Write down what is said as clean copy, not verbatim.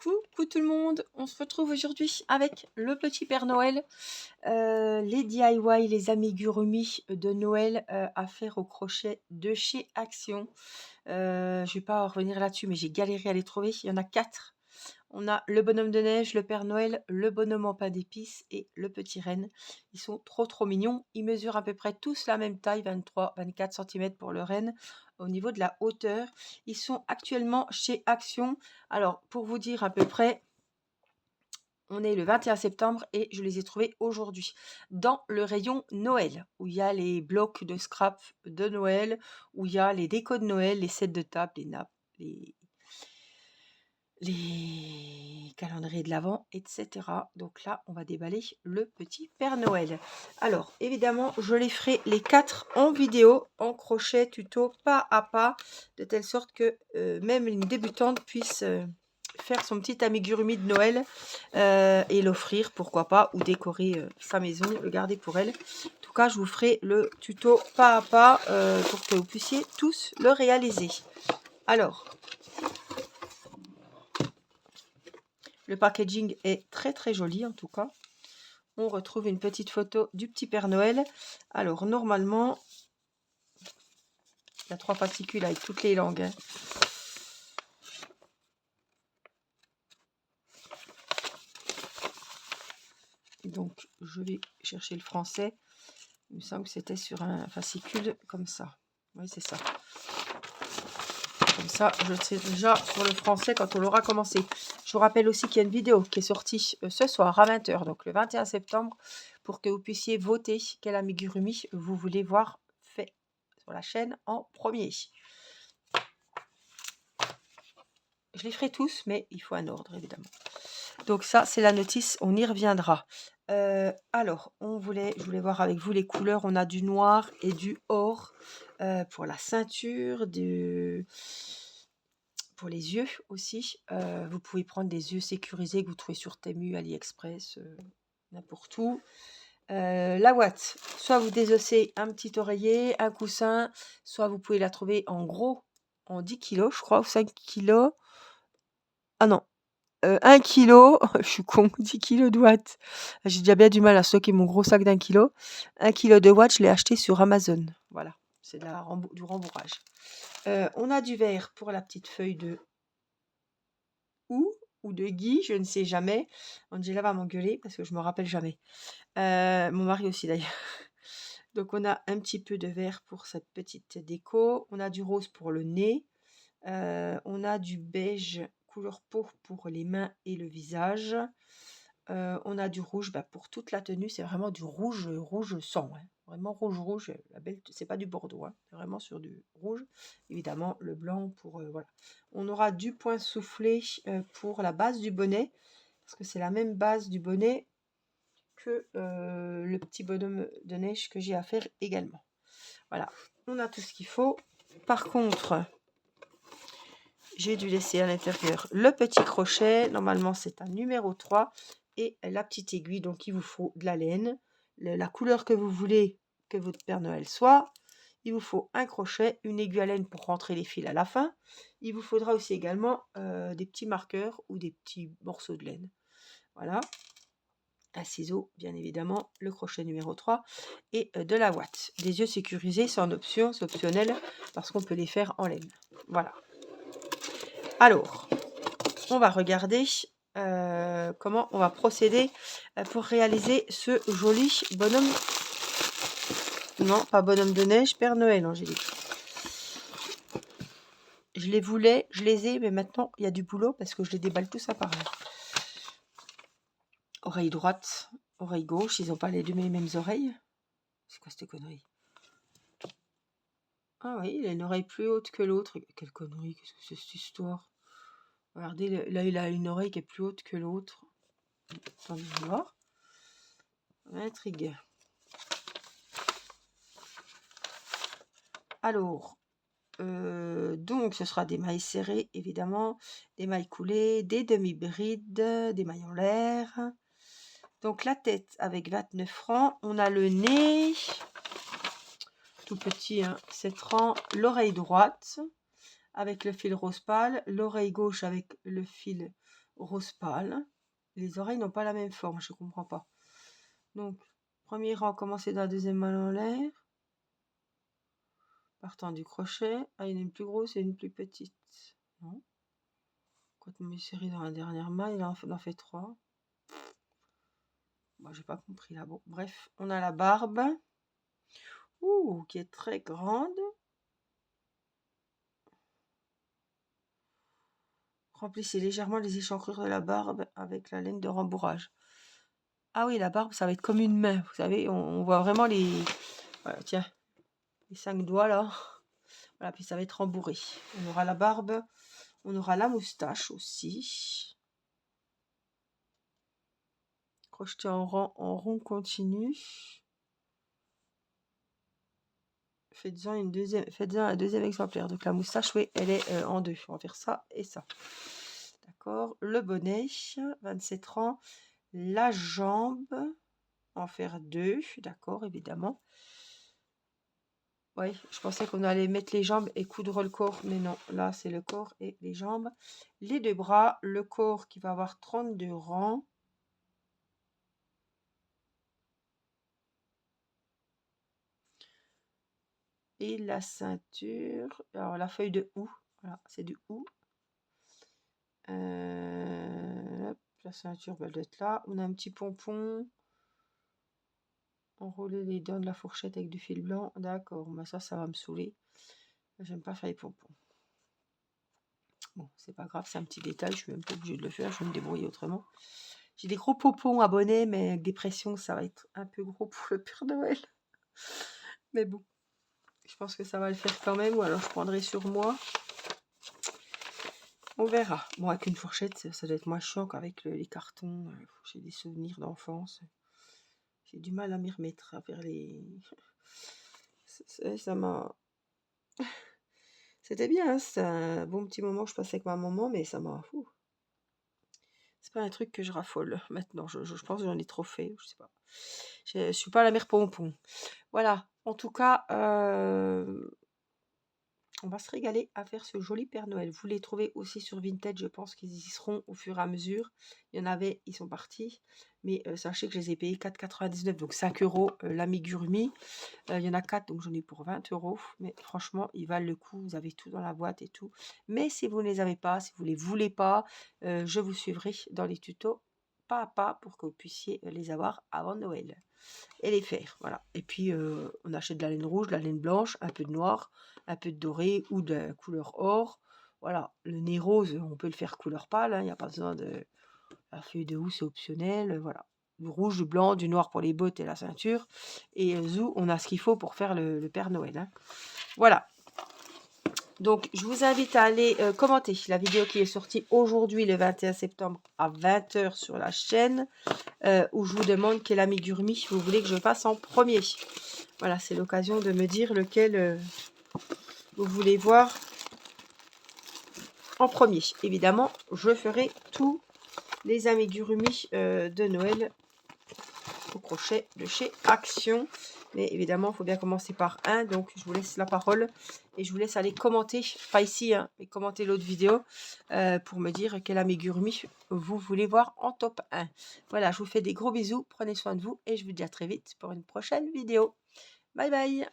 Coucou tout le monde, on se retrouve aujourd'hui avec le petit Père Noël, les DIY, les amigurumis de Noël à faire au crochet de chez Action. Je vais pas revenir là-dessus, mais j'ai galéré à les trouver. Il y en a 4. On a le bonhomme de neige, le Père Noël, le bonhomme en pain d'épices et le petit renne. Ils sont trop mignons. Ils mesurent à peu près tous la même taille, 23-24 cm pour le renne. Au niveau de la hauteur, ils sont actuellement chez Action. Alors, pour vous dire à peu près, on est le 21 septembre et je les ai trouvés aujourd'hui dans le rayon Noël, où il y a les blocs de scrap de Noël, où il y a les décos de Noël, les sets de table, les nappes, les calendriers de l'Avent, etc. Donc là, on va déballer le petit Père Noël. Alors, évidemment, je les ferai les 4 en vidéo, en crochet, tuto, pas à pas, de telle sorte que même une débutante puisse faire son petit amigurumi de Noël et l'offrir, pourquoi pas, ou décorer sa maison, le garder pour elle. En tout cas, je vous ferai le tuto pas à pas pour que vous puissiez tous le réaliser. Alors, le packaging est très joli en tout cas. On retrouve une petite photo du petit Père Noël. Alors normalement, il y a 3 fascicules avec toutes les langues. Hein. Donc je vais chercher le français. Il me semble que c'était sur un fascicule comme ça. Oui, c'est ça. Comme ça, je sais déjà sur le français quand on l'aura commencé. Je vous rappelle aussi qu'il y a une vidéo qui est sortie ce soir à 20 h, donc le 21 septembre, pour que vous puissiez voter quel amigurumi vous voulez voir fait sur la chaîne en premier. Je les ferai tous, mais il faut un ordre, évidemment. Donc ça, c'est la notice, on y reviendra. Alors, je voulais voir avec vous les couleurs. On a du noir et du or pour la ceinture, pour les yeux aussi. Vous pouvez prendre des yeux sécurisés que vous trouvez sur Temu, AliExpress, n'importe où. La ouate, soit vous désossez un petit oreiller, un coussin, soit vous pouvez la trouver en gros, en 10 kg, je crois, ou 5 kg. Ah non, 1 kg, je suis con, 10 kg de watts. J'ai déjà bien du mal à stocker mon gros sac d'1 kg. 1 kg de watts, je l'ai acheté sur Amazon. Voilà, c'est du rembourrage. On a du verre pour la petite feuille de ou de Guy, je ne sais jamais. Angela va m'engueuler parce que je me rappelle jamais. Mon mari aussi d'ailleurs. Donc on a un petit peu de vert pour cette petite déco. On a du rose pour le nez. On a du beige couleur pourpre pour les mains et le visage. On a du rouge pour toute la tenue. C'est vraiment du rouge sang. Hein. Vraiment rouge. C'est pas du bordeaux. Hein. C'est vraiment sur du rouge. Évidemment, le blanc pour... voilà. On aura du point soufflé pour la base du bonnet. Parce que c'est la même base du bonnet que le petit bonhomme de neige que j'ai à faire également. Voilà. On a tout ce qu'il faut. Par contre... j'ai dû laisser à l'intérieur le petit crochet. Normalement, c'est un numéro 3. Et la petite aiguille. Donc, il vous faut de la laine. La couleur que vous voulez que votre Père Noël soit. Il vous faut un crochet, une aiguille à laine pour rentrer les fils à la fin. Il vous faudra aussi également des petits marqueurs ou des petits morceaux de laine. Voilà. Un ciseau, bien évidemment, le crochet numéro 3 et de la ouate. Des yeux sécurisés, c'est en option, c'est optionnel parce qu'on peut les faire en laine. Voilà. Alors, on va regarder comment on va procéder pour réaliser ce joli bonhomme. Non, pas bonhomme de neige, Père Noël, Angélique. Je les voulais, je les ai, mais maintenant, il y a du boulot parce que je les déballe tous à part. Oreille droite, oreille gauche, ils n'ont pas les deux mêmes oreilles. C'est quoi cette connerie? Ah oui, il a une oreille plus haute que l'autre. Quelle connerie, qu'est-ce que c'est cette histoire? Regardez, là, il a une oreille qui est plus haute que l'autre. Attendez, je vais voir. Intrigue. Alors, donc ce sera des mailles serrées, évidemment, des mailles coulées, des demi-brides, des mailles en l'air. Donc la tête avec 29 francs. On a le nez, tout petit, hein, 7 francs. L'oreille droite avec le fil rose pâle. L'oreille gauche avec le fil rose pâle. Les oreilles n'ont pas la même forme, je comprends pas. Donc, premier rang, commencer dans la deuxième malle en l'air. Partant du crochet. Ah, il y en a une plus grosse et une plus petite. Non. Quand on met serré dans la dernière maille, il en fait 3. Moi, j'ai pas compris là. Bon, bref, on a la barbe. Ouh, qui est très grande. Remplissez légèrement les échancrures de la barbe avec la laine de rembourrage. Ah oui, la barbe, ça va être comme une main. Vous savez, on voit vraiment les... Voilà, tiens, les 5 doigts là. Voilà, puis ça va être rembourré. On aura la barbe, on aura la moustache aussi. Crocheté en rond continu. Faites-en un deuxième exemplaire. Donc la moustache, oui, elle est en deux. On va faire ça et ça. D'accord. Le bonnet, 27 rangs. La jambe, en faire 2. D'accord, évidemment. Oui, je pensais qu'on allait mettre les jambes et coudre le corps, mais non, là c'est le corps et les jambes. Les 2 bras, le corps qui va avoir 32 rangs. Et la ceinture, alors la feuille de houx, voilà, c'est du houx. La ceinture va être là. On a un petit pompon. Enrouler les dents de la fourchette avec du fil blanc. D'accord, mais ça va me saouler. J'aime pas faire les pompons. Bon, c'est pas grave, c'est un petit détail, je suis même pas obligée de le faire, je vais me débrouiller autrement. J'ai des gros pompons abonnés, mais avec des pressions, ça va être un peu gros pour le Père Noël. Mais bon, je pense que ça va le faire quand même, ou alors je prendrai sur moi. On verra. Bon, avec une fourchette, ça doit être moins chiant qu'avec les cartons. J'ai des souvenirs d'enfance. J'ai du mal à m'y remettre, à faire les... Ça m'a... C'était bien, hein, c'était un bon petit moment que je passais avec ma maman, mais ça m'a... C'est pas un truc que je raffole maintenant. Je pense que j'en ai trop fait, je sais pas. Je suis pas la mère pompon. Voilà, en tout cas, on va se régaler à faire ce joli Père Noël. Vous les trouvez aussi sur Vinted, je pense qu'ils y seront au fur et à mesure. Il y en avait, ils sont partis. Mais sachez que je les ai payés 4,99, donc 5 € l'amigurumi. Il y en a 4, donc j'en ai pour 20 €. Mais franchement, ils valent le coup. Vous avez tout dans la boîte et tout. Mais si vous ne les avez pas, si vous ne les voulez pas, je vous suivrai dans les tutos pas à pas pour que vous puissiez les avoir avant Noël et les faire. Voilà. Et puis, on achète de la laine rouge, de la laine blanche, un peu de noir, un peu de doré ou de couleur or. Voilà. Le nez rose, on peut le faire couleur pâle. Il n'y a pas besoin de... La feuille de houx, c'est optionnel. Voilà. Du rouge, du blanc, du noir pour les bottes et la ceinture. Et zou, on a ce qu'il faut pour faire le Père Noël. Hein. Voilà. Donc, je vous invite à aller commenter la vidéo qui est sortie aujourd'hui, le 21 septembre, à 20 h sur la chaîne, où je vous demande quel amigurumi vous voulez que je fasse en premier. Voilà, c'est l'occasion de me dire lequel vous voulez voir en premier. Évidemment, je ferai tous les amigurumi de Noël au crochet de chez Action. Mais évidemment, il faut bien commencer par un. Donc, je vous laisse la parole et je vous laisse aller commenter, pas ici, hein, mais commenter l'autre vidéo pour me dire quel amigurumi vous voulez voir en top 1. Voilà, je vous fais des gros bisous. Prenez soin de vous et je vous dis à très vite pour une prochaine vidéo. Bye bye!